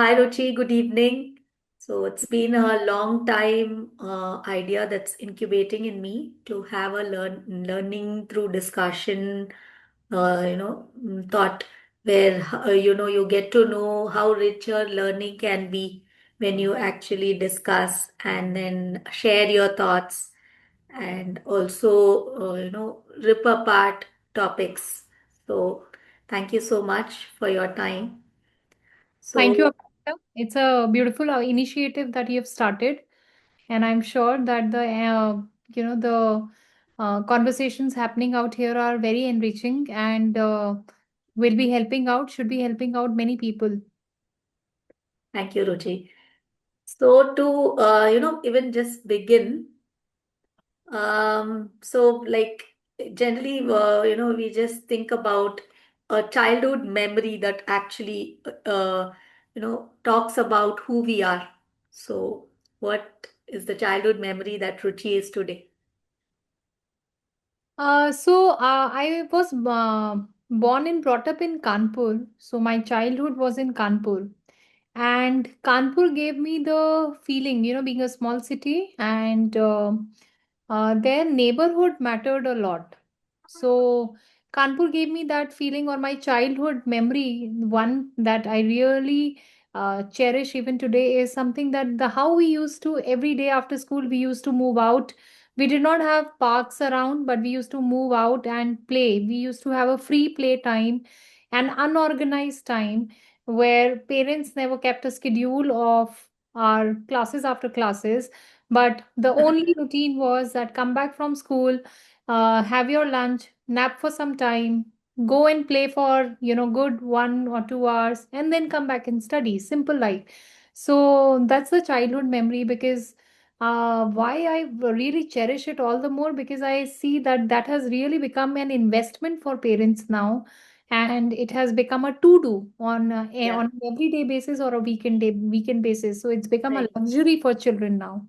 Hi, Ruchi. Good evening. So it's been a long time idea that's incubating in me to have a learning through discussion, thought where you get to know how rich your learning can be when you actually discuss and then share your thoughts and also rip apart topics. So thank you so much for your time. Thank you, So Akshay. It's a beautiful initiative that you've started, and I'm sure that the conversations happening out here are very enriching and will be helping out, should be helping out many people. thank you, Ruchi. So to even just begin, like generally, we just think about a childhood memory that actually, talks about who we are. So, what is the childhood memory that Ruchi is today? I was born and brought up in Kanpur. So my childhood was in Kanpur. And Kanpur gave me the feeling, being a small city, and their neighborhood mattered a lot. So Kanpur gave me that feeling, or my childhood memory, one that I really cherish even today, is something that the how we used to every day after school we used to move out. We did not have parks around, but we used to move out and play. We used to have a free play time and unorganized time where parents never kept a schedule of our classes after classes. But the only routine was that come back from school, have your lunch, nap for some time, go and play for, good 1 or 2 hours, and then come back and study. Simple life. So that's the childhood memory because why I really cherish it all the more because I see that that has really become an investment for parents now, and it has become a to do Yeah, on an everyday basis or a weekend basis. So it's become a right. luxury for children now.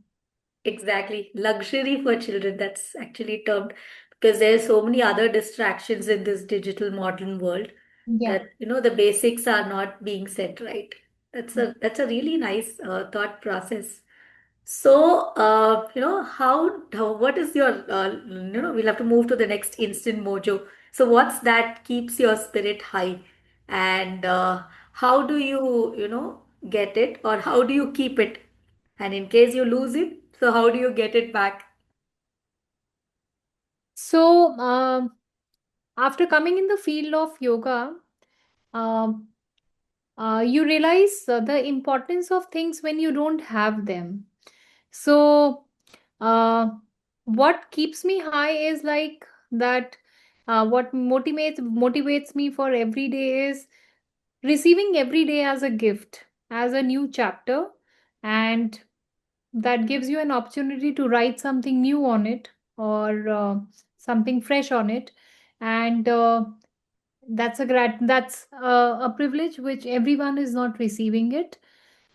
Exactly. Luxury for children, that's actually termed because there's so many other distractions in this digital modern world Yeah. that the basics are not being set right. That's a really nice thought process. So, what is your, we'll have to move to the next instant mojo. So, what's that keeps your spirit high? And how do you, get it or how do you keep it? And in case you lose it, so how do you get it back? So, after coming in the field of yoga, um, you realize the importance of things when you don't have them. So, uh, what keeps me high is like that. What motivates me for every day is receiving every day as a gift, as a new chapter, and that gives you an opportunity to write something new on it or something fresh on it, and that's a privilege which everyone is not receiving it,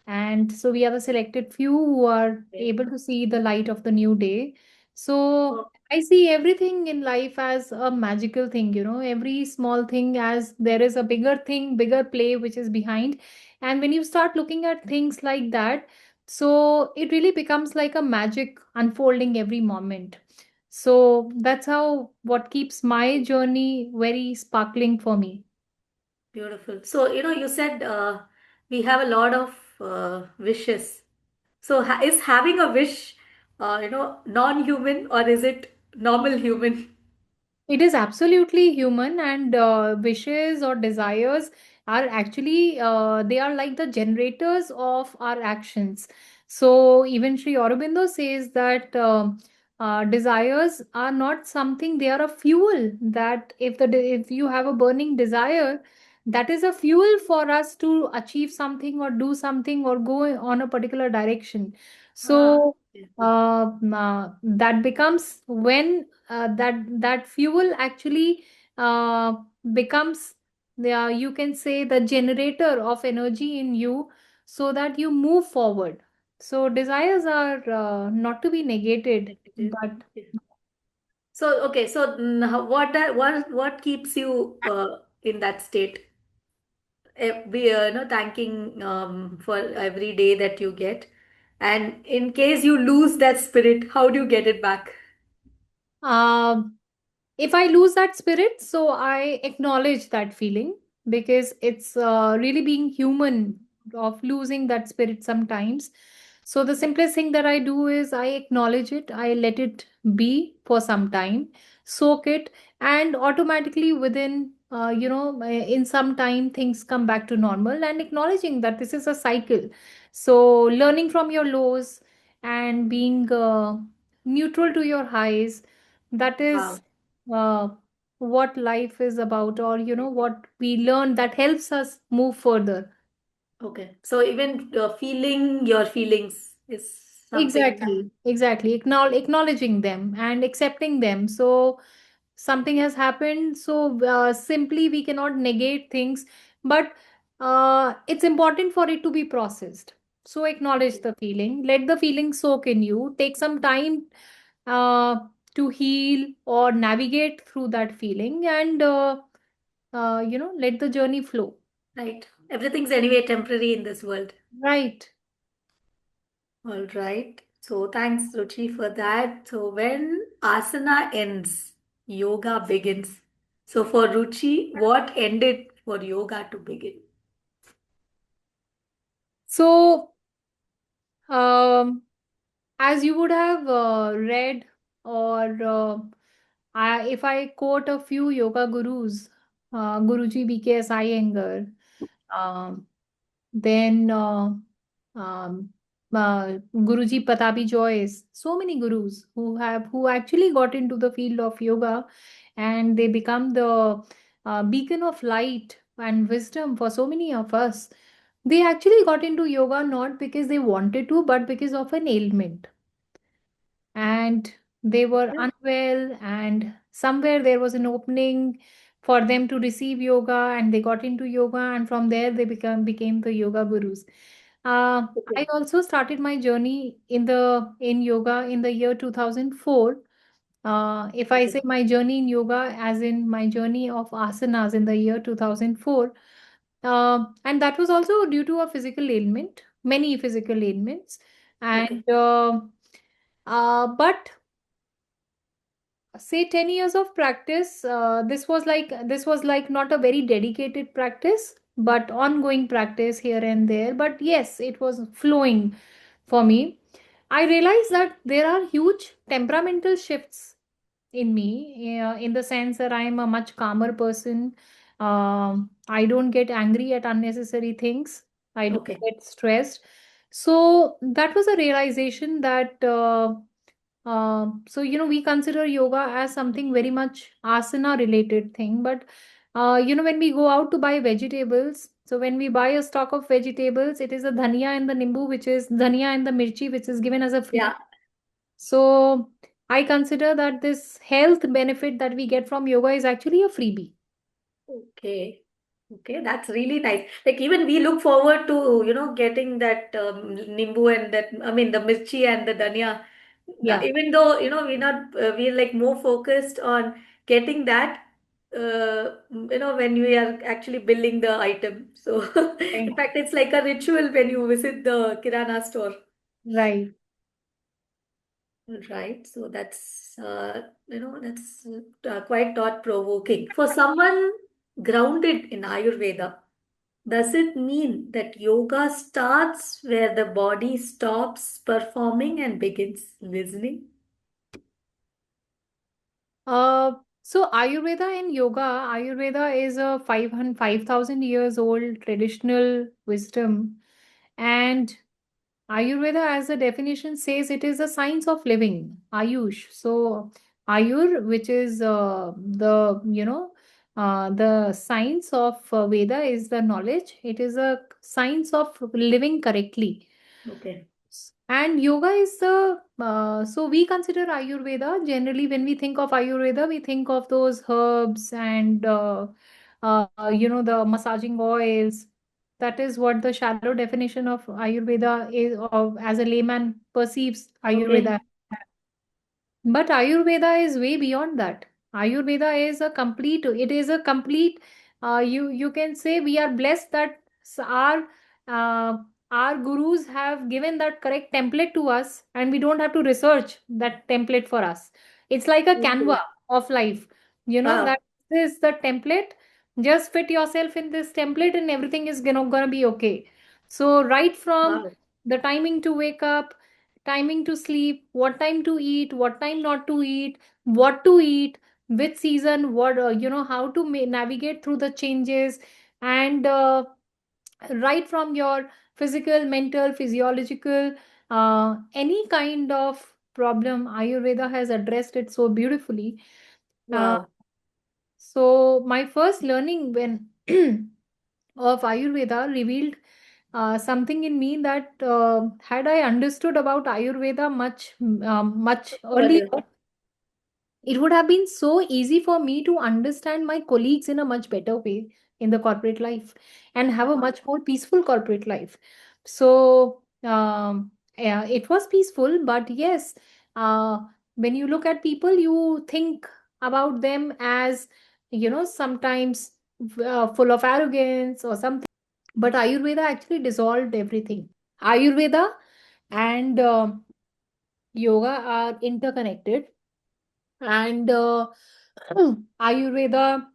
and so we have a selected few who are Okay. able to see the light of the new day. So Oh, I see everything in life as a magical thing, every small thing as there is a bigger thing, bigger play which is behind. And when you start looking at things like that, so it really becomes like a magic unfolding every moment. So that's how what keeps my journey very sparkling for me. beautiful. So, you said we have a lot of wishes. So, is having a wish, non-human or is it normal human? It is absolutely human, and wishes or desires are actually they are like the generators of our actions. So even Sri Aurobindo says that desires are not something; they are a fuel. That if you have a burning desire, that is a fuel for us to achieve something or do something or go on a particular direction. Ah, So yeah. that becomes when that fuel actually becomes you can say the generator of energy in you so that you move forward. So desires are not to be negated, Negative. but Yeah. So, okay, so what keeps you in that state? thanking for every day that you get. And in case you lose that spirit, how do you get it back? Um, if I lose that spirit, so I acknowledge that feeling, because it's really being human of losing that spirit sometimes. So the simplest thing that I do is I acknowledge it, I let it be for some time, soak it, and automatically within in some time things come back to normal, and acknowledging that this is a cycle. So learning from your lows and being neutral to your highs, that is Wow. uh, what life is about, or what we learn that helps us move further. Okay. So even feeling your feelings is something that. Exactly. Acknowledging them and accepting them. So something has happened. So simply we cannot negate things, but it's important for it to be processed. So acknowledge the feeling, let the feeling soak in you, take some time uh, to heal or navigate through that feeling, and let the journey flow. Right. Everything's anyway temporary in this world. Right. All right. So thanks, Ruchi, for that. So when asana ends, yoga begins. So for Ruchi, what ended for yoga to begin? So, um, as you would have read, or if I quote a few yoga gurus, Guruji BKS Iyengar, um, then Guruji Patabi Joyce, so many gurus who actually got into the field of yoga, and they become the beacon of light and wisdom for so many of us. They actually got into yoga not because they wanted to, but because of an ailment, and they were unwell, and somewhere there was an opening for them to receive yoga, and they got into yoga, and from there they became the yoga gurus. I Okay. also started my journey in yoga in the year 2004. If I Okay. say my journey in yoga, as in my journey of asanas in the year 2004, and that was also due to a physical ailment, many physical ailments, Okay. and but say 10 years of practice, this was like not a very dedicated practice, but ongoing practice here and there, but yes, it was flowing for me. I realized that there are huge temperamental shifts in me, in the sense that I am a much calmer person. I don't get angry at unnecessary things, I don't Okay. get stressed. So that was a realization that we consider yoga as something very much asana related thing, but when we go out to buy vegetables, so when we buy a stock of vegetables, it is a dhania and the nimbu, which is dhania and the mirchi, which is given as a free. Yeah. So I consider that this health benefit that we get from yoga is actually a freebie. Okay. Okay, that's really nice. Like even we look forward to, getting that nimbu and that, I mean, the mirchi and the dhania. Yeah. Even though, we're like more focused on getting that, when we are actually billing the item. So, Right. in fact, it's like a ritual when you visit the Kirana store. Right. Right. So that's quite thought-provoking. For someone grounded in Ayurveda, does it mean that yoga starts where the body stops performing and begins listening? Uh, so Ayurveda is a 5,000 years old traditional wisdom. And Ayurveda, as the definition says, it is a science of living, Ayush. So Ayur, which is the science of Veda, is the knowledge. It is a science of living correctly. Okay. And yoga is the so we consider Ayurveda generally. When we think of Ayurveda, we think of those herbs and the massaging oils. That is what the shallow definition of Ayurveda is, of as a layman perceives Okay. Ayurveda. But Ayurveda is way beyond that. It is a complete You can say we are blessed that uh, our gurus have given that correct template to us, and we don't have to research that template for us. It's like a Canva Okay. of life, Wow. that is the template. Just fit yourself in this template and everything is gonna be okay. So right from Wow. the timing to wake up, timing to sleep, what time to eat, what time not to eat, what to eat, which season, what how to navigate through the changes, and right from your physical, mental, physiological, any kind of problem, Ayurveda has addressed it so beautifully. uh, Wow. so my first learning when of Ayurveda revealed something in me that had I understood about Ayurveda much earlier, Earlier. it would have been so easy for me to understand my colleagues in a much better way in the corporate life and have a much more peaceful corporate life. So yeah, it was peaceful, but yes, uh, when you look at people, you think about them as, sometimes full of arrogance or something. But Ayurveda actually dissolved everything. Ayurveda and yoga are interconnected, and Ayurveda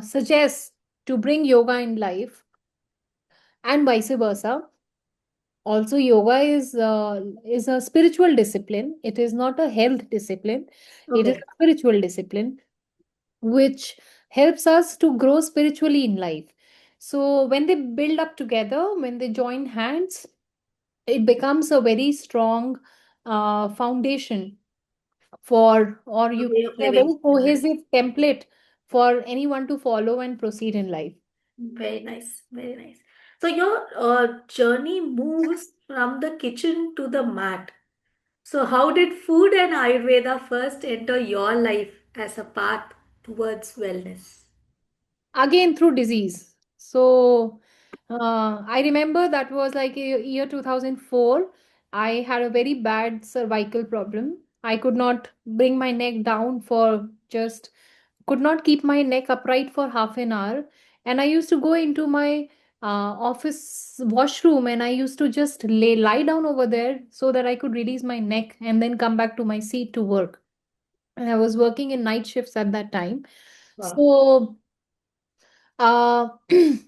suggests to bring yoga in life, and vice versa. Also, yoga is a spiritual discipline. It is not a health discipline. It is Okay. a spiritual discipline which helps us to grow spiritually in life. So when they build up together, when they join hands, it becomes a very strong foundation for, or A you way of a very living in life. cohesive template for anyone to follow and proceed in life. Very nice. Very nice. So your journey moves from the kitchen to the mat. So how did food and Ayurveda first enter your life as a path towards wellness? Again through disease. So I remember that was like year 2004. I had a very bad cervical problem. I could not bring my neck down for just could not keep my neck upright for half an hour. And I used to go into my office washroom and I used to just lie down over there so that I could release my neck and then come back to my seat to work. And I was working in night shifts at that time. Wow. So uh,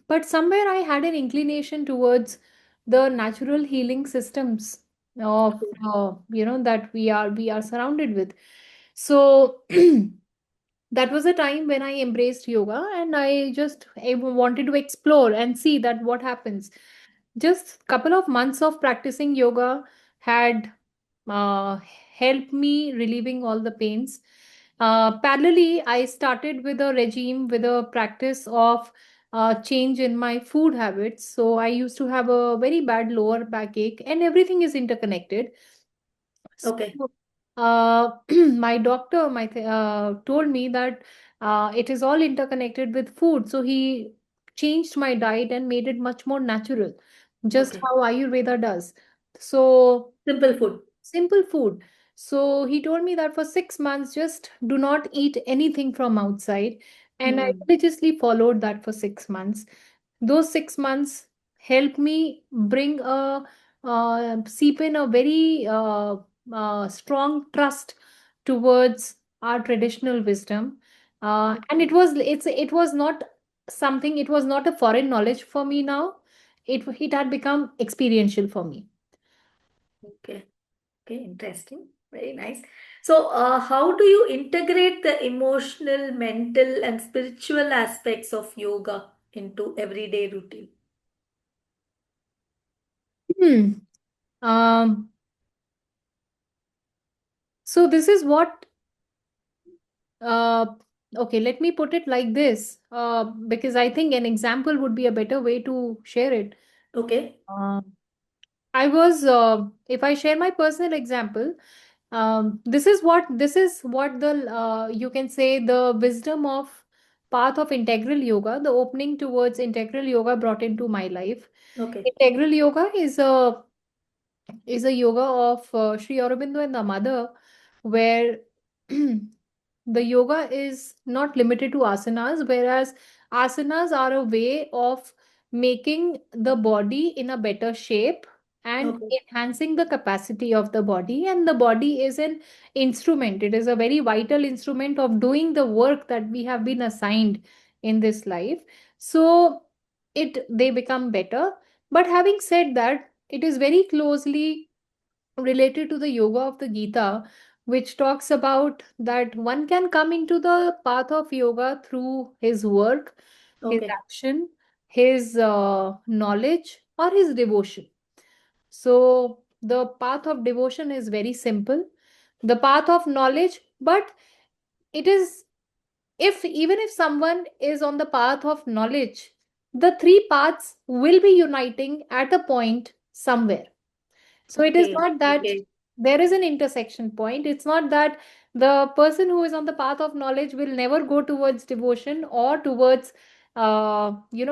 but somewhere I had an inclination towards the natural healing systems of that we are surrounded with. So that was a time when I embraced yoga and I wanted to explore and see that what happens. Just couple of months of practicing yoga had uh, helped me relieving all the pains. Parallelly, I started with a regime with a practice of change in my food habits. So I used to have a very bad lower backache, and everything is interconnected. So, Okay. my doctor told me that it is all interconnected with food. So he changed my diet and made it much more natural, just Okay. how Ayurveda does. So Simple food. simple food. So he told me that for 6 months, just do not eat anything from outside. And I Hmm. religiously followed that for 6 months. Those 6 months helped me bring seep in a very strong trust towards our traditional wisdom. And it was not something, it was not a foreign knowledge for me now. It had become experiential for me. Okay. Okay. Interesting. Very nice. So, how do you integrate the emotional, mental, and spiritual aspects of yoga into everyday routine? Hmm. Um, so this is what uh, okay, let me put it like this, because I think an example would be a better way to share it. Okay. Uh, if I share my personal example, this is what the you can say the wisdom of path of integral yoga, the opening towards integral yoga brought into my life. Okay. Integral yoga is a yoga of Sri Aurobindo and the mother, where The yoga is not limited to asanas, whereas asanas are a way of making the body in a better shape and Okay. enhancing the capacity of the body. And the body is an instrument, it is a very vital instrument of doing the work that we have been assigned in this life. So they become better. But having said that, it is very closely related to the yoga of the Gita, which talks about that one can come into the path of yoga through his work, his Okay. action, his knowledge, or his devotion. So, the path of devotion is very simple. The path of knowledge, but it is, if even if someone is on the path of knowledge, the three paths will be uniting at a point somewhere. So it is Okay. not that Okay. there is an intersection point. It's not that the person who is on the path of knowledge will never go towards devotion or towards,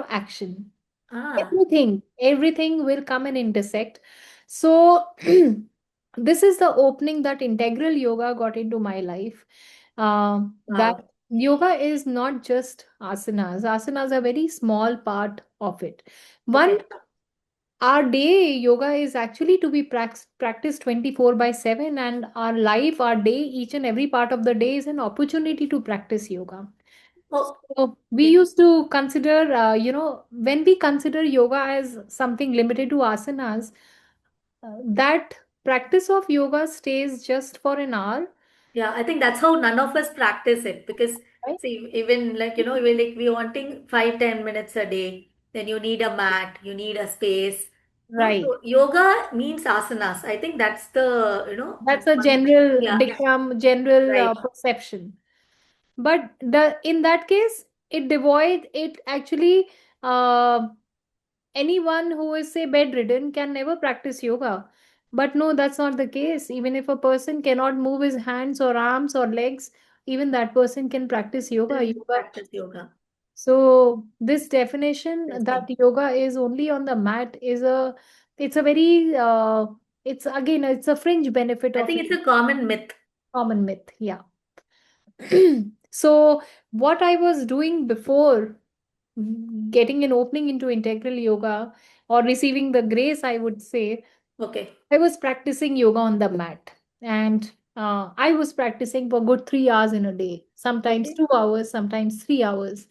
action. Ah, Everything will come and intersect. So this is the opening that integral yoga got into my life. That wow. yoga is not just asanas. Asanas are a very small part of it. One, Okay. our day yoga is actually to be practiced 24 by 7, and our life, our day, each and every part of the day is an opportunity to practice yoga. Oh, So we okay. used to consider, when we consider yoga as something limited to asanas, that practice of yoga stays just for an hour, Yeah, I think that's how none of us practice it because right? see, even like we're wanting 5-10 minutes a day, then you need a mat, you need a space. No, Right. so yoga means asanas. I think that's the That's a one. general Yeah, dictum, general right. perception. But in that case, it actually, uh, anyone who is, say, bedridden can never practice yoga. But no, that's not the case. Even if a person cannot move his hands or arms or legs, even that person can practice yoga. Still Yoga. practice yoga. So this definition that Interesting. yoga is only on the mat is it's a very, it's again, it's a fringe benefit I of think it's a common myth. common myth. Yeah. So what I was doing before getting an opening into integral yoga or receiving the grace, I would say, Okay. I was practicing yoga on the mat. And I was practicing for good 3 hours in a day, sometimes Okay. 2 hours, sometimes 3 hours.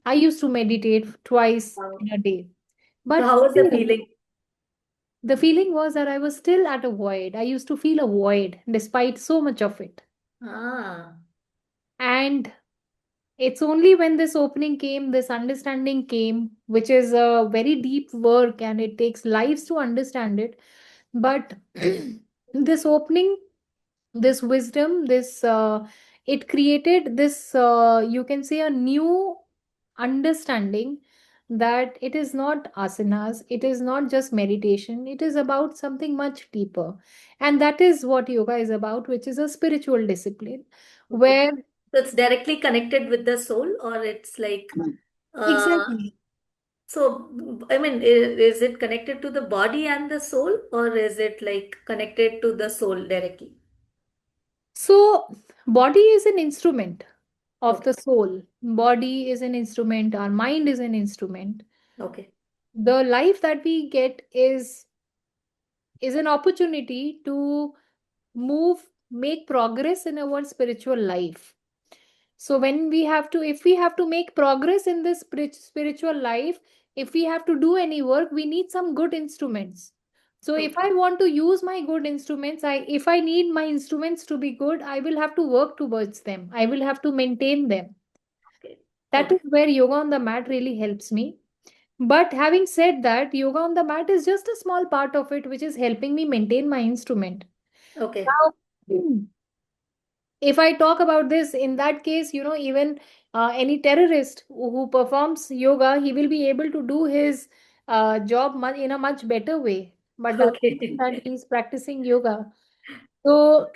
I used to meditate twice Wow. in a day. So But how was the still, feeling? the feeling was that I was still at a void. I used to feel a void despite so much of it. Ah, And it's only when this opening came, this understanding came, which is a very deep work and it takes lives to understand it. But this opening, this wisdom, it created this, you can say, a new understanding that it is not asanas, it is not just meditation, it is about something much deeper. And that is what yoga is about, which is a spiritual discipline okay. where So it's directly connected with the soul, or it's like, uh, exactly. so I mean, is it connected to the body and the soul, or is it like connected to the soul directly? So, body is an instrument of Okay. the soul. Body is an instrument. Our mind is an instrument. Okay. The life that we get is an opportunity to move, make progress in our spiritual life. So if we have to make progress in this spiritual life, if we have to do any work, we need some good instruments. So if Okay. I want to use my good instruments, if I need my instruments to be good, I will have to work towards them. I will have to maintain them. Okay. That is Okay. where yoga on the mat really helps me. But having said that, yoga on the mat is just a small part of it, which is helping me maintain my instrument. Okay. Now, if I talk about this, in that case, even any terrorist who performs yoga, he will be able to do his job in a much better way. But the Okay. that he's practicing yoga. So,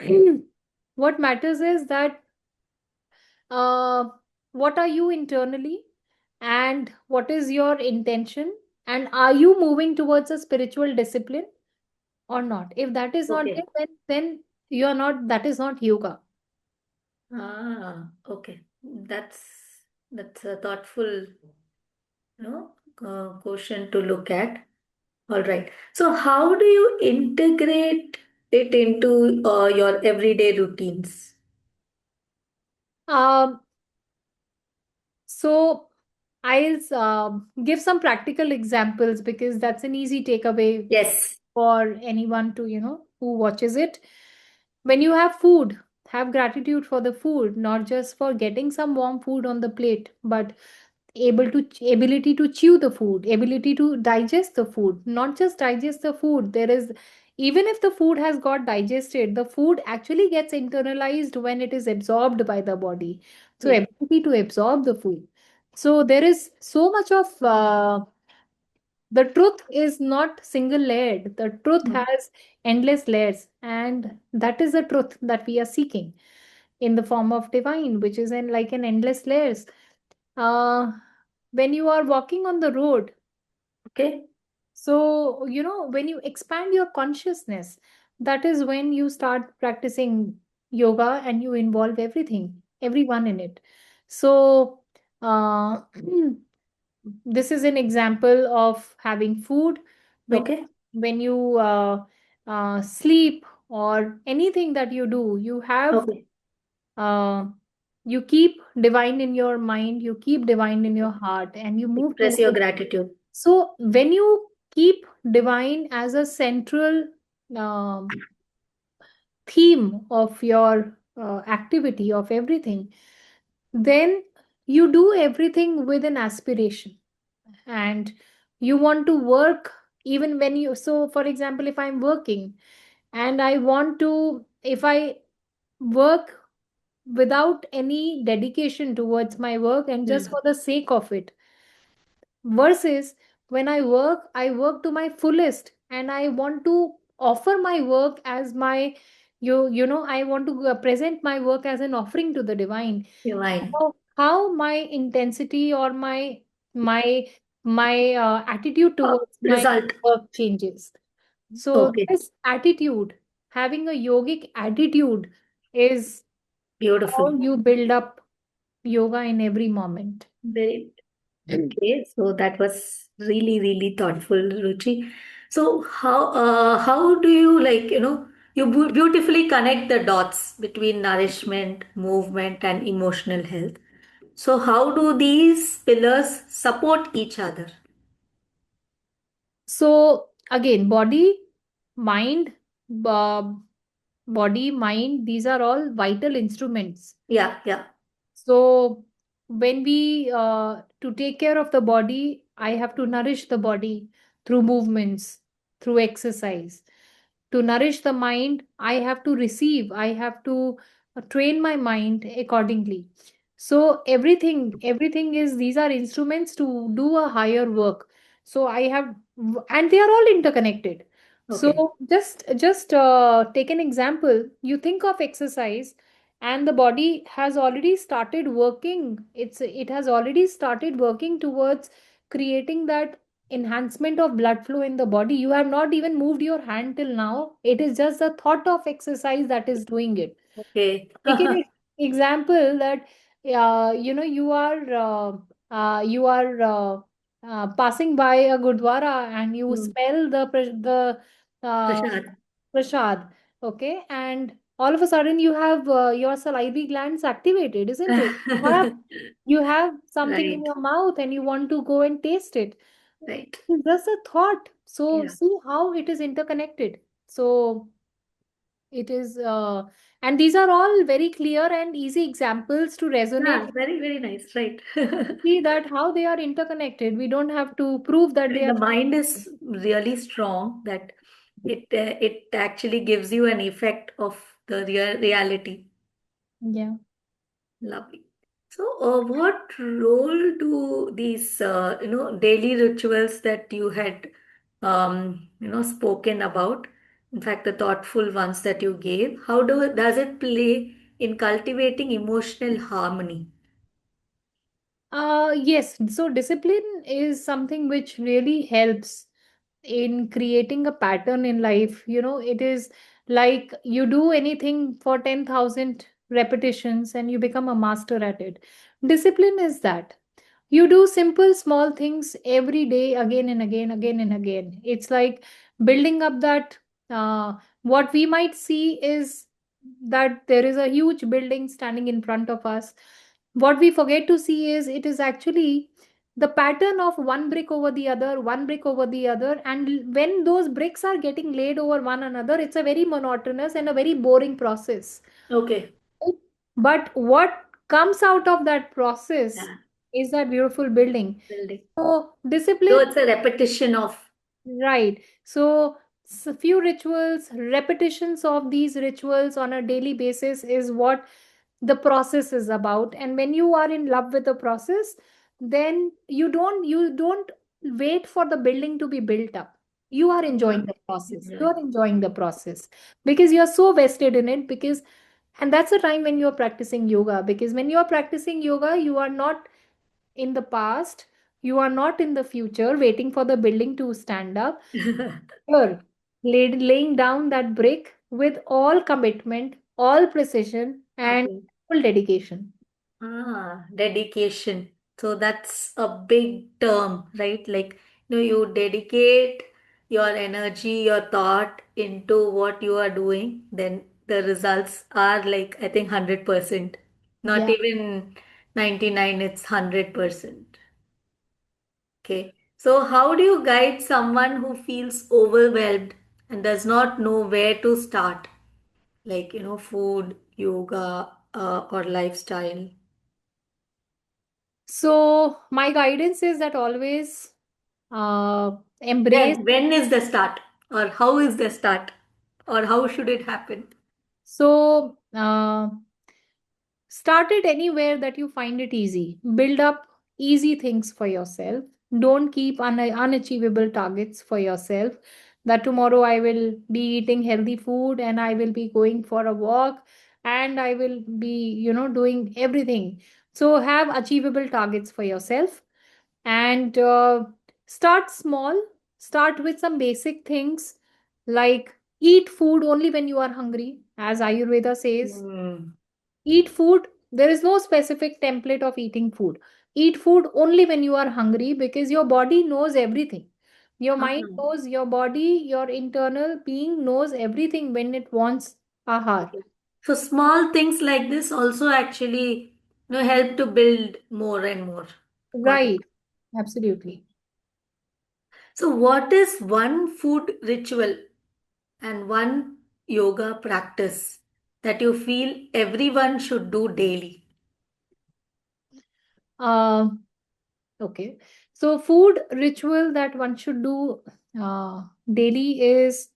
what matters is that uh, what are you internally, and what is your intention, and are you moving towards a spiritual discipline or not? If that is not there, Okay. then you are not. That is not yoga. Okay. That's a thoughtful, question to look at. All right. So, how do you integrate it into your everyday routines? Um, so I'll give some practical examples because that's an easy takeaway Yes. for anyone to, who watches it. When you have food, have gratitude for the food, not just for getting some warm food on the plate, but ability to chew the food, ability to digest the food, not just digest the food. There is, even if the food has got digested, the food actually gets internalized when it is absorbed by the body. So Yeah. ability to absorb the food. So there is so much of the truth is not single layered. The truth Mm. has endless layers, and that is the truth that we are seeking in the form of divine, which is in like an endless layers. uh, when you are walking on the road, Okay. so when you expand your consciousness, that is when you start practicing yoga and you involve everything, everyone in it. So uh, this is an example of having food. when Okay. when you sleep or anything that you do, Okay. uh, you keep divine in your mind, you keep divine in your heart, and you move Express your towards. gratitude. So when you keep divine as a central um, theme of your activity of everything, then you do everything with an aspiration, and you want to work. Even when you, so for example, if I'm working and I want to, if I work without any dedication towards my work and just Mm. for the sake of it, versus when I work to my fullest and I want to offer my work as my, I want to present my work as an offering to the divine. Divine. How my intensity or my attitude towards my Result. work changes. So Okay. this attitude, having a yogic attitude, is Beautiful. how you build up yoga in every moment. Very. Okay. So that was really, really thoughtful, Ruchi. So how do you, you beautifully connect the dots between nourishment, movement, and emotional health. So how do these pillars support each other? So again, mind, uh, mind, these are all vital instruments. Yeah, yeah. So when we to take care of the body, I have to nourish the body through movements, through exercise. To nourish the mind, I have to receive, I have to train my mind accordingly. So everything is, these are instruments to do a higher work. So I have, and they are all interconnected. Okay. So just take an example. You think of exercise, and the body has already started working. It has already started working towards creating that enhancement of blood flow in the body. You have not even moved your hand till now. It is just the thought of exercise that is doing it. Okay. Take an example that you are passing by a gurdwara and you Hmm. smell the uh, Prashad. prasad, okay, and all of a sudden you have your salivary glands activated, isn't it? You have something in Right. your mouth and you want to go and taste it. Right. It's just a thought. So Yeah. see how it is interconnected. So it is, and these are all very clear and easy examples to resonate Yeah. Very, very nice. Right. and see that how they are interconnected. We don't have to prove that they The are. mind is really strong that it actually gives you an effect of the reality. Yeah. Lovely. So, what role do these daily rituals that you had spoken about, in fact, the thoughtful ones that you gave, how does it play in cultivating emotional harmony? Yes. So discipline is something which really helps in creating a pattern in life. It is like you do anything for 10,000 repetitions, and you become a master at it. Discipline is that you do simple small things every day, again and again, again and again. It's like building up that. What we might see is that there is a huge building standing in front of us. What we forget to see is it is actually the pattern of one brick over the other, one brick over the other. And when those bricks are getting laid over one another, it's a very monotonous and a very boring process. Okay. But what comes out of that process Yeah. is that beautiful building. Building. So, So discipline. it's a repetition of. Right. So, few rituals, repetitions of these rituals on a daily basis is what the process is about. And when you are in love with the process, then you don't wait for the building to be built up. You are enjoying Yeah. the process. You Enjoy. are enjoying the process because you are so vested in it. Because and that's the time when you are practicing yoga. Because when you are practicing yoga, you are not in the past, you are not in the future waiting for the building to stand up. Here, laying down that brick with all commitment, all precision, and Okay. full dedication. Dedication. So that's a big term, right? Like, you dedicate your energy, your thought into what you are doing, then the results are like, I think, 100%. Not Yeah. even 99, it's 100%. Okay. So, how do you guide someone who feels overwhelmed and does not know where to start? Like, food, yoga, or lifestyle. So my guidance is that always embrace. When is the start? Or how is the start? Or how should it happen? So start it anywhere that you find it easy. Build up easy things for yourself. Don't keep unachievable targets for yourself. That tomorrow I will be eating healthy food and I will be going for a walk and I will be, doing everything. So have achievable targets for yourself and start small. Start with some basic things like eat food only when you are hungry, as Ayurveda says. Hmm. Eat food. There is no specific template of eating food. Eat food only when you are hungry because your body knows everything. Your Ah, mind knows, your body, your internal being knows everything when it wants ahar. okay. So small things like this also actually, help to build more and more. Got it. Right. Absolutely. So what is one food ritual and one yoga practice that you feel everyone should do daily? Uh, okay. So, food ritual that one should do uh, daily is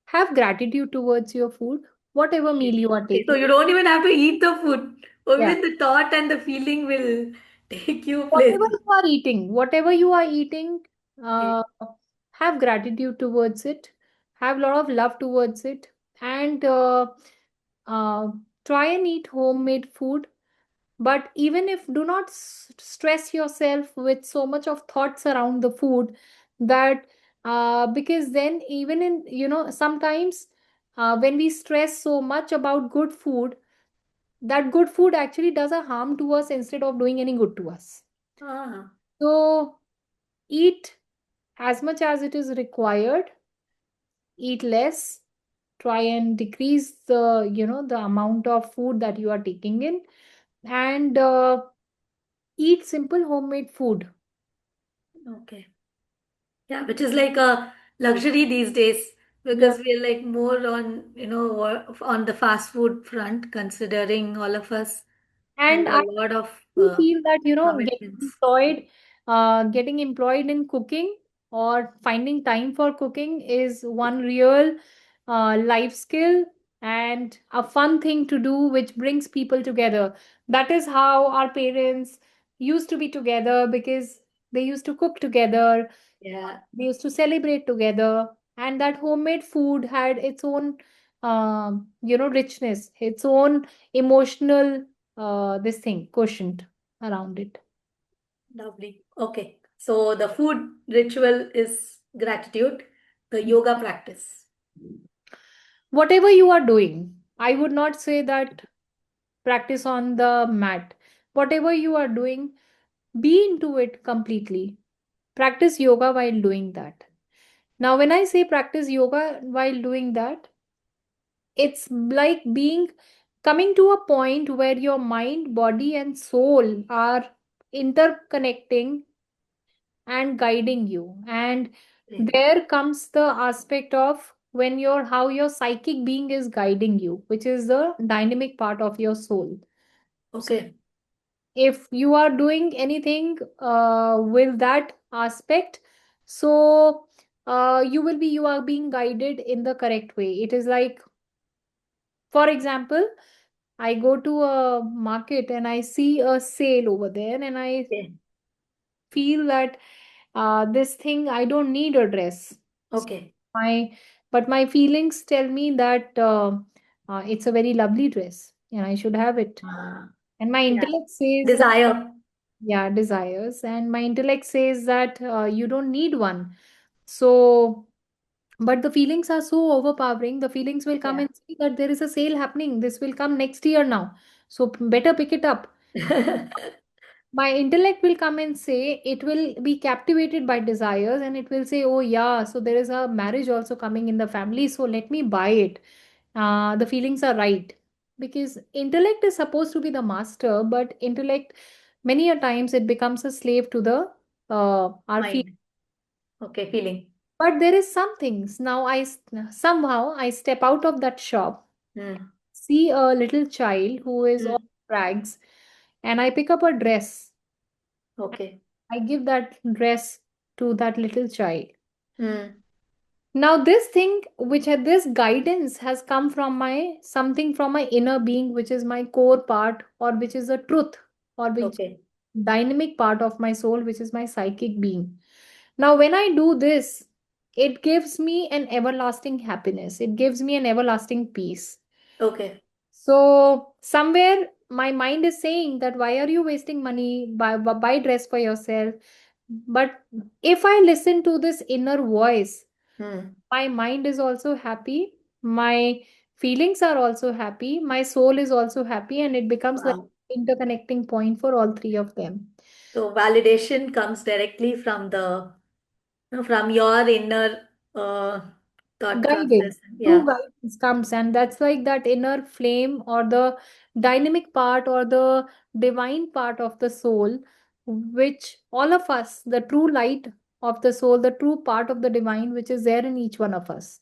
have gratitude towards your food, whatever meal Okay. you are Okay, so taking. you don't even have to eat the food. Yeah. Even the thought and the feeling will take you Whatever places. you are eating, whatever you are eating, Okay. uh, have gratitude towards it, have a lot of love towards it, and uh, try and eat homemade food. But even if do not stress yourself with so much of thoughts around the food that because then even in sometimes when we stress so much about good food, that good food actually does a harm to us instead of doing any good to us. Ah, So eat as much as it is required, eat less, try and decrease the amount of food that you are taking in, and eat simple homemade food. okay. Yeah, which is like a luxury these days Yeah. because we're like more on, on the fast food front, considering all of us have And I a lot of do feel that commitments. getting employed in cooking or finding time for cooking is one real life skill and a fun thing to do which brings people together. That is how our parents used to be together because they used to cook together, Yeah, they used to celebrate together, and that homemade food had its own richness, its own emotional this thing quotient around it. lovely. Okay. So the food ritual is gratitude, the yoga practice. Whatever you are doing, I would not say that practice on the mat. Whatever you are doing, be into it completely. Practice yoga while doing that. Now, when I say practice yoga while doing that, it's like being coming to a point where your mind, body, and soul are interconnecting and guiding you. And Okay. there comes the aspect of when your how your psychic being is guiding you, which is the dynamic part of your soul. Okay. If you are doing anything with that aspect, so you are being guided in the correct way. It is like, for example, I go to a market and I see a sale over there, and I Okay. feel that this thing I don't need a dress. Okay. My but my feelings tell me that it's a very lovely dress and I should have it. Uh, And my yeah. intellect says that, Desire. yeah, desires, and my intellect says that you don't need one. So, but the feelings are so overpowering. The feelings will come Yeah. and say that there is a sale happening. This will come next year now. So better pick it up. My intellect will come and say, it will be captivated by desires, and it will say, oh yeah, so there is a marriage also coming in the family, so let me buy it. The feelings are right, because intellect is supposed to be the master, but intellect, many a times it becomes a slave to the our feelings. Mind. Okay. Feeling. But there is some things. Now somehow I step out of that shop, Hmm. see a little child who is all Hmm. rags, and I pick up a dress. Okay. I give that dress to that little child. Hmm. Now, this thing, this guidance has come from my something from my inner being, which is my core part, or which is a truth, or which Okay. dynamic part of my soul, which is my psychic being. Now, when I do this, it gives me an everlasting happiness. It gives me an everlasting peace. Okay. So somewhere my mind is saying that why are you wasting money, buy dress for yourself. But if I listen to this inner voice, Hmm. my mind is also happy, my feelings are also happy, my soul is also happy, and it becomes like Wow. interconnecting point for all three of them. So validation comes directly from from your inner thought Guidance, process. true Yeah. guidance comes, and that's like that inner flame or the dynamic part or the divine part of the soul, which all of us, the true light of the soul, the true part of the divine, which is there in each one of us.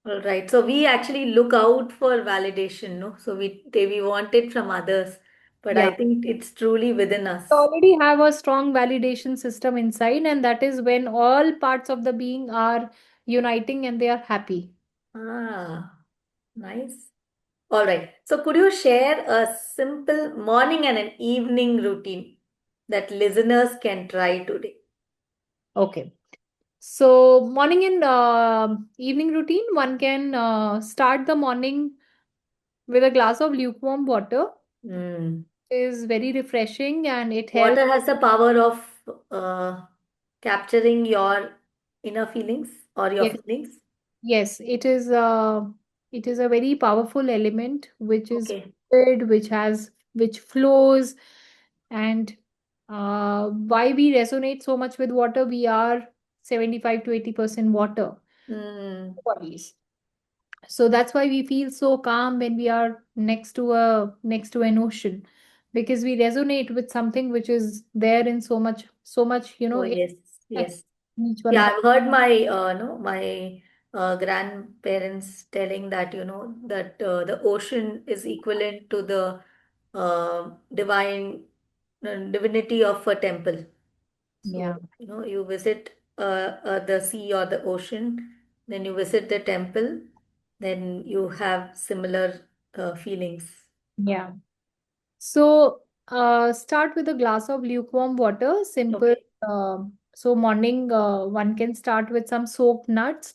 All right. So we actually look out for validation, no? So we want it from others, but I Yeah, think it's truly within we us. already have a strong validation system inside, and that is when all parts of the being are uniting and they are happy. Ah, nice. All right. So could you share a simple morning and an evening routine that listeners can try today? Okay. So, morning and evening routine, one can start the morning with a glass of lukewarm water. Hmm. Is very refreshing and it helps. Water has the power of uh, capturing your inner feelings or your Yes, feelings. yes, it is a very powerful element which is Okay. fluid, which flows, and why we resonate so much with water, we are 75 to 80% water Hmm. bodies. So that's why we feel so calm when we are next to an ocean, because we resonate with something which is there in so much, Oh in yes, yes. each one Yeah, of us. I've heard my no my grandparents telling that that the ocean is equivalent to the divinity of a temple. Yeah, So you visit the sea or the ocean, then you visit the temple, then you have similar feelings. yeah. So start with a glass of lukewarm water, simple. Okay. So morning, one can start with some soaked nuts,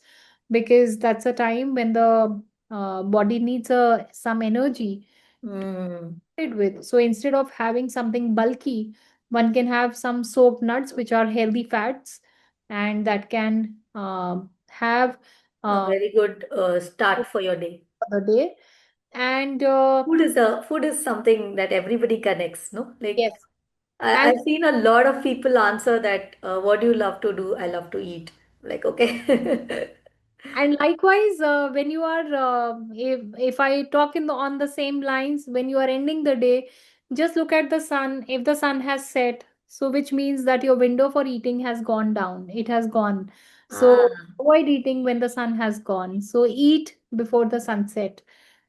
because that's a time when the body needs some energy Mm. with. So instead of having something bulky, one can have some soaked nuts, which are healthy fats, and that can have A uh, very good start for your day. for the day. And Food is something that everybody connects, no? Like yes, and I've seen a lot of people answer that, what do you love to do? I love to eat. Like, okay. and likewise, when you are, if I talk in the on the same lines, when you are ending the day, just look at the sun. If the sun has set, so which means that your window for eating has gone down. It has gone. So Ah, avoid eating when the sun has gone. So eat before the sunset.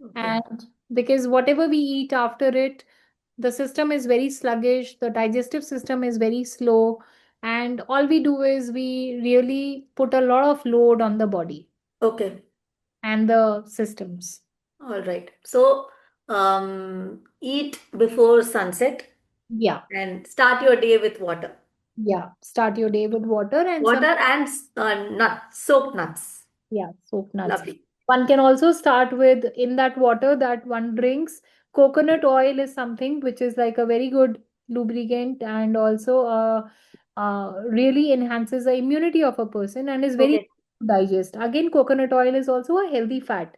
okay. And because whatever we eat after it, the system is very sluggish, the digestive system is very slow, and all we do is we really put a lot of load on the body Okay. and the systems. All right. So, eat before sunset Yeah, and start your day with water. yeah. Start your day with water and some, Water and nuts, soaked nuts. yeah, soap nuts. Lovely. One can also start with, in that water that one drinks, coconut oil is something which is like a very good lubricant, and also really enhances the immunity of a person and is very Okay. digest. Again, coconut oil is also a healthy fat.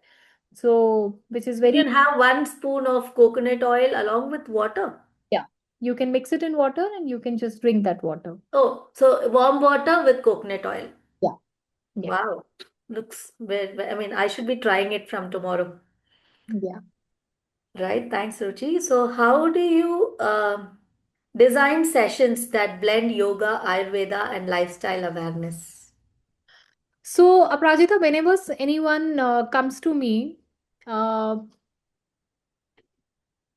So, which is You very, can have 1 spoon of coconut oil along with water. yeah. You can mix it in water and you can just drink that water. Oh, so warm water with coconut oil. Yeah, yeah, Wow. Looks very, I mean, I should be trying it from tomorrow. yeah. Right. Thanks, Ruchi. So, how do you design sessions that blend yoga, Ayurveda, and lifestyle awareness? So, Aprajita, whenever anyone comes to me, uh,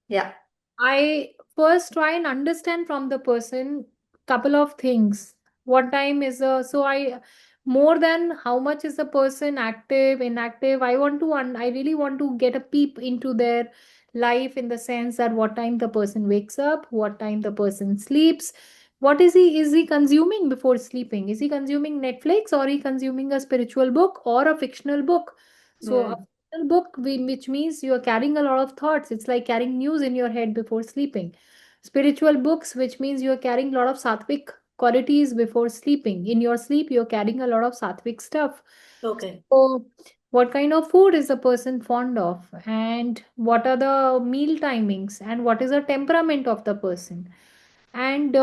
Yeah. I first try and understand from the person couple of things. What time is so I more than how much is the person active, inactive. I really want to get a peep into their life in the sense that what time the person wakes up, what time the person sleeps, what is he consuming before sleeping? Is he consuming Netflix, or he consuming a spiritual book or a fictional book? So a Mm. book, which means you are carrying a lot of thoughts. It's like carrying news in your head before sleeping. Spiritual books, which means you are carrying a lot of sattvic qualities before sleeping. In your sleep, you're carrying a lot of sattvic stuff. Okay. So, what kind of food is the person fond of, and what are the meal timings, and what is the temperament of the person? And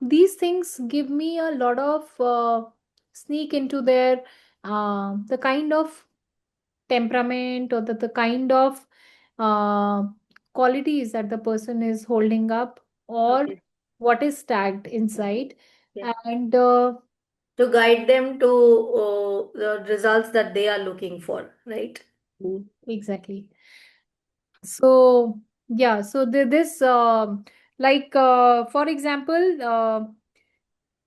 these things give me a lot of sneak into their the kind of temperament, or the kind of uh, qualities that the person is holding up, or Okay. what is tagged inside. Yeah. And To guide them to the results that they are looking for, right? exactly. So yeah, so this like for example,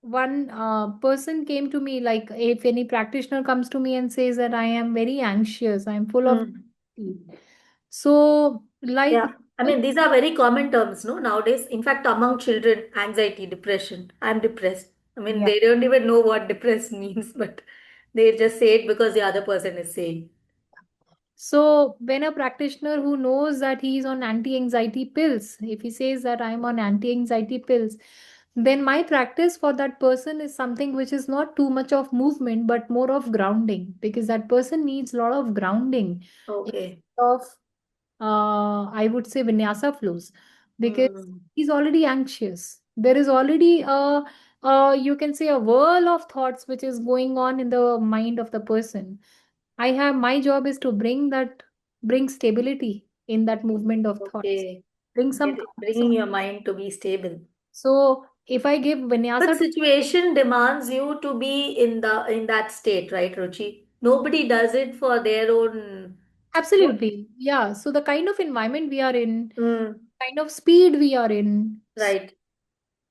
one person came to me, like if any practitioner comes to me and says that I am very anxious, I'm full of Mm. anxiety. So like Yeah. I mean, these are very common terms, no, nowadays. In fact, among children, anxiety, depression. I'm depressed. I mean, yeah. they don't even know what depressed means, but they just say it because the other person is saying. So, when a practitioner who knows that he is on anti anxiety pills, if he says that I'm on anti anxiety pills, then my practice for that person is something which is not too much of movement but more of grounding, because that person needs a lot of grounding Okay. instead of, I would say, vinyasa flows, because Mm. he's already anxious. There is already you can say, a whirl of thoughts which is going on in the mind of the person. I have my job is to bring stability in that movement of thoughts, Okay. bring some calm. Bringing your mind to be stable. So if I give But vinyasa, situation demands you to be in that state, right, Ruchi? Nobody does it for their own. No? absolutely, yeah. So the kind of environment we are in, Mm. kind of speed we are in, Right.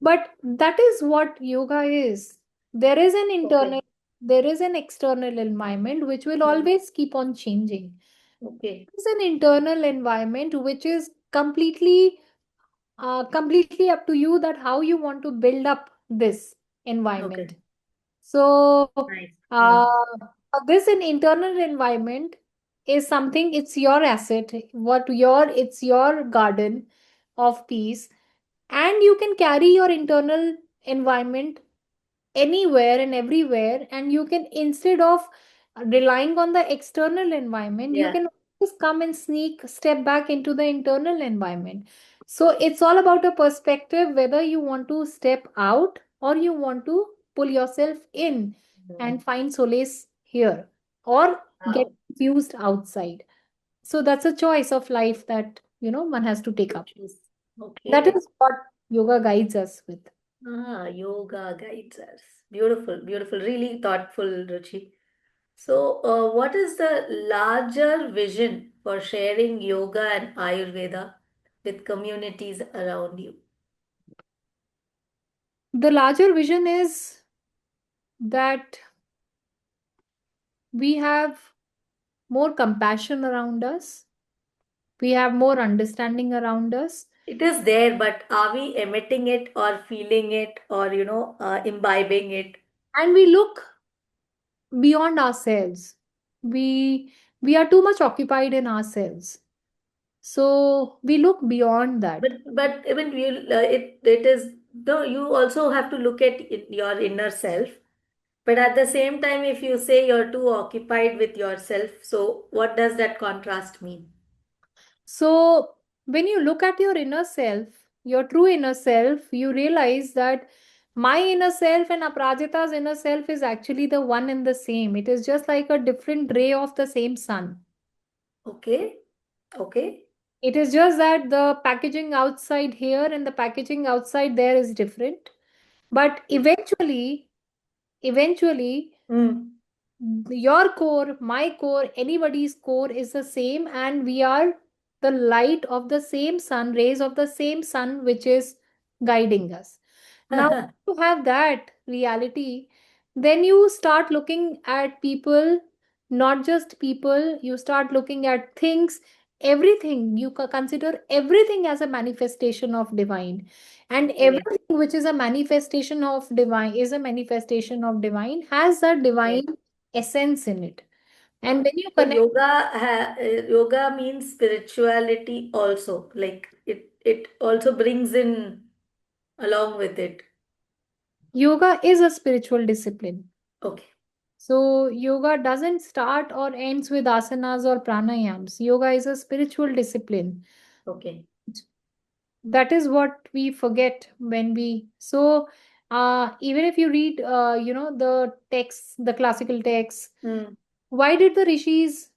but that is what yoga is. There is an Okay. internal, there is an external environment which will Mm. always keep on changing. Okay. There is an internal environment which is completely up to you, that how you want to build up this environment. Okay. So Nice. uh, this an internal environment is something, it's your asset, it's your garden of peace, and you can carry your internal environment anywhere and everywhere, and you can, instead of relying on the external environment, you Yeah. can just come and sneak, step back into the internal environment. So it's all about a perspective whether you want to step out or you want to pull yourself in and Mm. find solace here or get Wow. confused outside. So that's a choice of life that, one has to take To up. choose. That Okay. is what yoga guides us with. Yoga guides us. Beautiful, beautiful. Really thoughtful, Ruchi. So, what is the larger vision for sharing yoga and Ayurveda with communities around you? The larger vision is that we have more compassion around us, we have more understanding around us, It is there, but are we emitting it or feeling it or, imbibing it? and we look beyond ourselves. We we are too much occupied in ourselves, so we look beyond that. But I mean, it is no. You also have to look at your inner self. But at the same time, if you say you're too occupied with yourself, so what does that contrast mean? So when you look at your inner self, your true inner self, you realize that my inner self and Aprajita's inner self is actually the one and the same. It is just like a different ray of the same sun. Okay, okay, It is just that the packaging outside here and the packaging outside there is different. But eventually, mm. your core, my core, anybody's core is the same, and we are the light of the same sun, rays of the same sun, which is guiding us. Now, to have that reality, then you start looking at people, not just people, you start looking at things, everything. You consider everything as a manifestation of divine. And Okay, everything which is a manifestation of divine is a manifestation of divine, has a okay. divine essence in it. And when you So connect, yoga means spirituality also. Like it also brings in along with it. yoga is a spiritual discipline. Okay, So, yoga doesn't start or ends with asanas or pranayams. Yoga is a spiritual discipline. okay. That is what we forget when we. So, even if you read, the texts, the classical texts, Mm. why did the rishis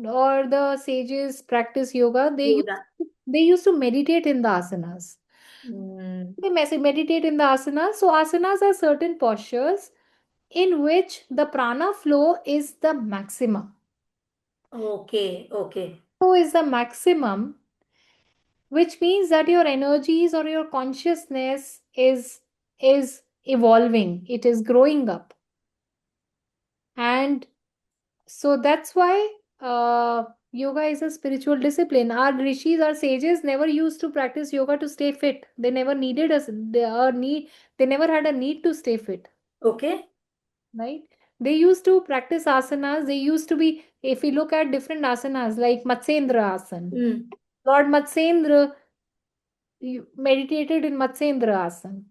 or the sages practice yoga? Yoga. They used to meditate in the asanas. Mm. Meditate in the asanas. So, asanas are certain postures in which the prana flow is the maximum. Okay, okay, Flow is the maximum, which means that your energies or your consciousness is evolving, it is growing up. And so that's why yoga is a spiritual discipline. Our rishis, our sages never used to practice yoga to stay fit. They never needed us, they never had a need to stay fit, okay. right? They used to practice asanas. They used to be, if we look at different asanas like Matsendra asana, Mm. Lord Matsendra meditated in Matsendra asana.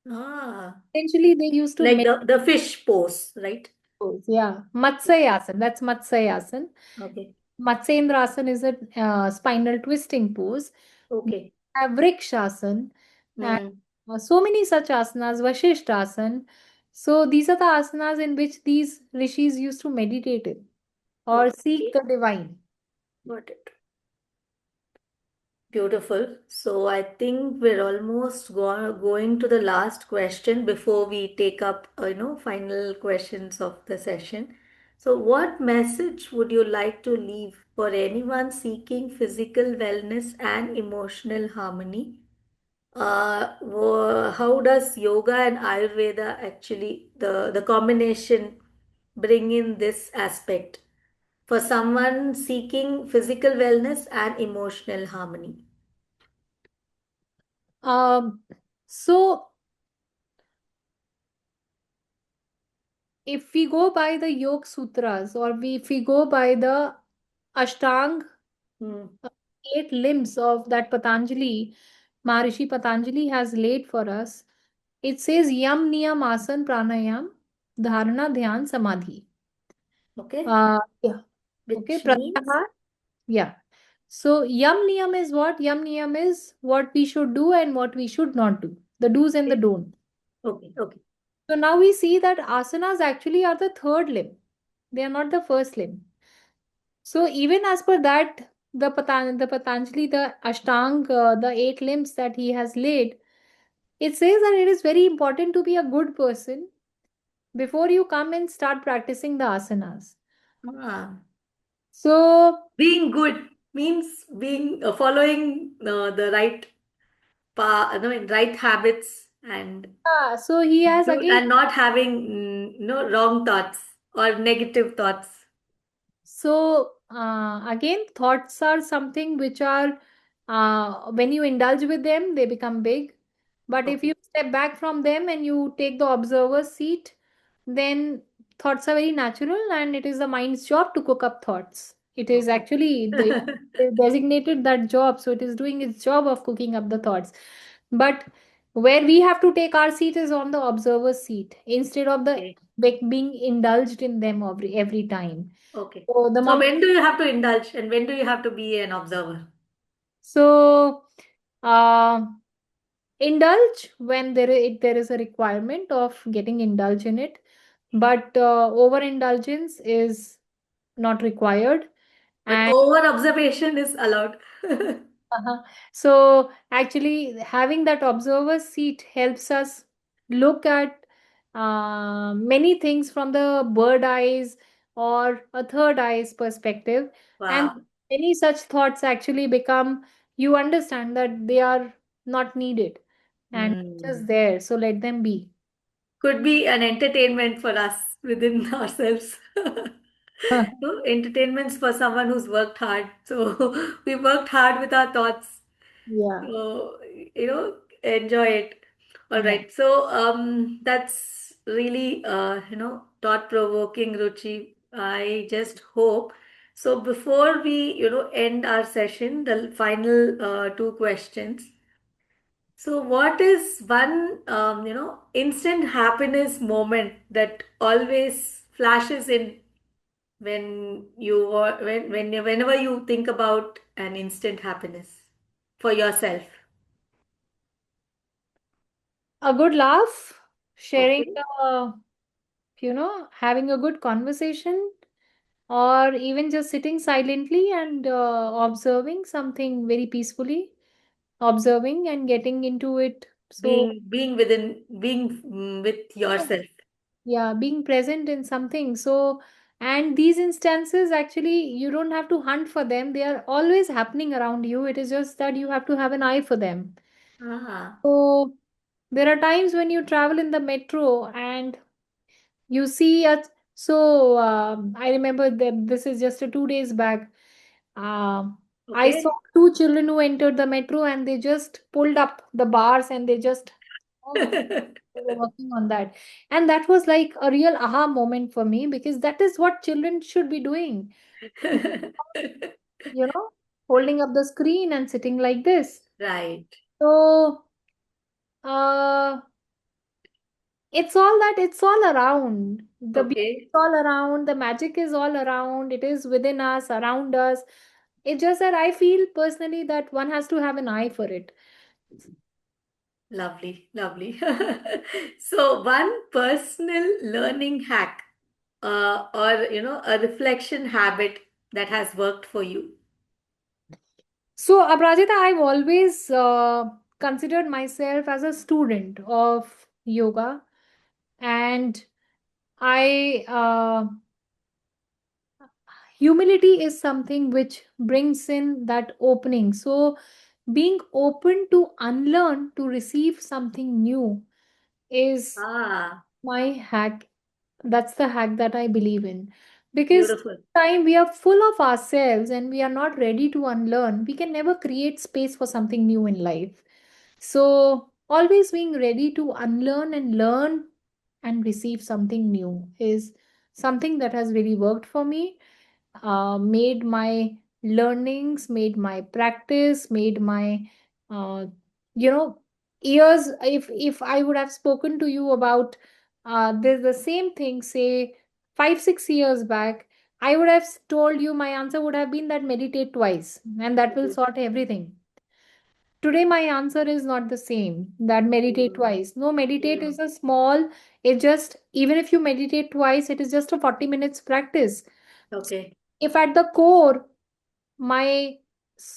Ah, Essentially, they used to like meditate. the fish pose, right? Yeah, Matsyasan. That's Matsyasan. Okay, Matsendrasan is a spinal twisting pose. We okay. have Vrikshasana and Mm. so many such asanas, Vashishtasan. So these are the asanas in which these rishis used to meditate in or seek Okay, the divine. got it. Beautiful. So I think we're almost going to the last question before we take up, final questions of the session. So, what message would you like to leave for anyone seeking physical wellness and emotional harmony? How does yoga and Ayurveda actually the combination bring in this aspect for someone seeking physical wellness and emotional harmony? Um, so if we go by the Yoga Sutras or if we go by the Ashtang, Hmm. 8 limbs of that Patanjali, Maharishi Patanjali has laid for us, it says Yam Niyam Asan Pranayam Dharana Dhyan Samadhi. Okay, Yeah. Okay, which means Pratyahar. Yeah. So yam niyam is what? Yam niyam is what we should do and what we should not do. The do's and the Okay, don'ts. okay, okay. So now we see that asanas actually are the third limb. They are not the first limb. So even as per that, the Patanjali, the Ashtang, the eight limbs that he has laid, it says that it is very important to be a good person before you come and start practicing the asanas. Ah, So, being good means being following the right path, no, right habits, and so he has do again. and not having no wrong thoughts or negative thoughts. So, again, thoughts are something which are, when you indulge with them, they become big. But if Okay. you step back from them and you take the observer's seat, then thoughts are very natural and it is the mind's job to cook up thoughts. It is Okay. actually, they designated that job, so it is doing its job of cooking up the thoughts. But where we have to take our seat is on the observer's seat instead of the Okay. being indulged in them every time. Okay. So the So moment, when do you have to indulge and when do you have to be an observer? so uh, indulge when there is a requirement of getting indulge in it, but overindulgence is not required. But And over observation is allowed. uh so actually, having that observer seat helps us look at many things from the bird eyes or a third eyes perspective, and Wow. many such thoughts actually become, you understand that they are not needed and just Hmm. there, so let them be. Could be an entertainment for us within ourselves. No, entertainments for someone who's worked hard. So we worked hard with our thoughts. Yeah, So, enjoy it. All yeah. right. So, that's really, thought-provoking, Ruchi. I just hope. So, before we, end our session, the final two questions. So, what is one, instant happiness moment that always flashes in whenever you think about an instant happiness for yourself? A good laugh, sharing, Okay. uh, having a good conversation, or even just sitting silently and observing something very peacefully, observing and getting into it. So, Being with yourself. yeah, being present in something. So, and these instances actually, you don't have to hunt for them, they are always happening around you. It is just that you have to have an eye for them. Ah, So, there are times when you travel in the metro and you see a, so I remember that this is just a 2 days back. I saw okay. two children who entered the metro and they just pulled up the bars and they just, oh, they were working on that. And that was like a real aha moment for me because that is what children should be doing. You know, holding up the screen and sitting like this. Right. So, uh, it's all around. The beauty is Okay. all around, the magic is all around, it is within us, around us. It's just that I feel personally that one has to have an eye for it. Lovely, lovely. So, one personal learning hack, or a reflection habit that has worked for you. So, Aprajita, I've always considered myself as a student of yoga, and I humility is something which brings in that opening. So, being open to unlearn to receive something new is Ah, my hack. That's the hack that I believe in. Because beautiful. time we are full of ourselves and we are not ready to unlearn, we can never create space for something new in life. So, always being ready to unlearn and learn and receive something new is something that has really worked for me, made my learnings, made my practice, made my, uh, you know, years. If I would have spoken to you about the same thing, say 5 6 years back, I would have told you, my answer would have been that meditate twice and that will Okay. sort everything. Today, my answer is not the same that meditate Mm, twice. No, meditate mm, is a small, it just, even if you meditate twice, it is just a 40 minutes practice. okay. If at the core, my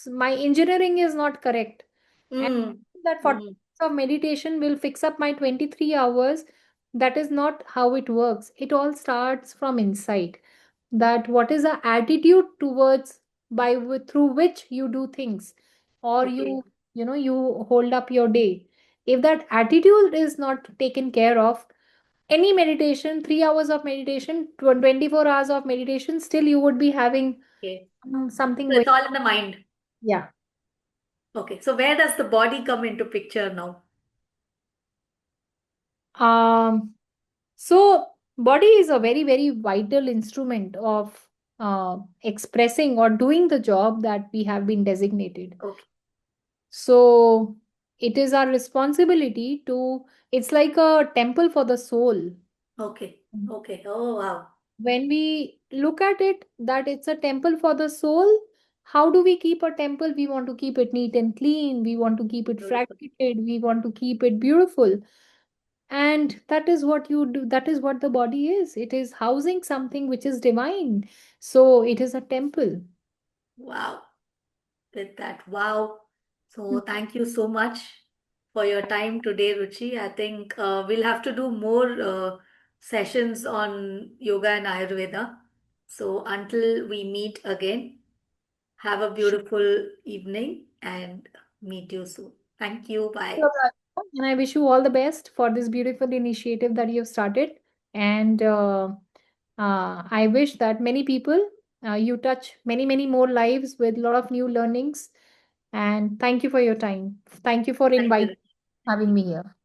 my engineering is not correct, and Mm, that 40 mm, minutes of meditation will fix up my 23 hours, that is not how it works. It all starts from inside. That what is the attitude towards through which you do things, or okay. you hold up your day. If that attitude is not taken care of, any meditation, 3 hours of meditation, 24 hours of meditation, still you would be having Okay. something So going. it's all in the mind. Yeah. Okay. So where does the body come into picture now? Um, so body is a very, very vital instrument of expressing or doing the job that we have been designated. Okay. So it is our responsibility to, it's like a temple for the soul. Okay. Okay. Oh, wow. When we look at it, that it's a temple for the soul, how do we keep a temple? We want to keep it neat and clean. We want to keep it Beautiful. fragmented. We want to keep it beautiful. And that is what you do. That is what the body is. It is housing something which is divine. So it is a temple. Wow. With that. Wow. So thank you so much for your time today, Ruchi. I think we'll have to do more sessions on yoga and Ayurveda. So until we meet again, have a beautiful evening and meet you soon. Thank you. Bye. Sure, Radhika. And I wish you all the best for this beautiful initiative that you have started. And I wish that many people, you touch many, many more lives with a lot of new learnings. And thank you for your time. Thank you for Thank inviting, you. having me here.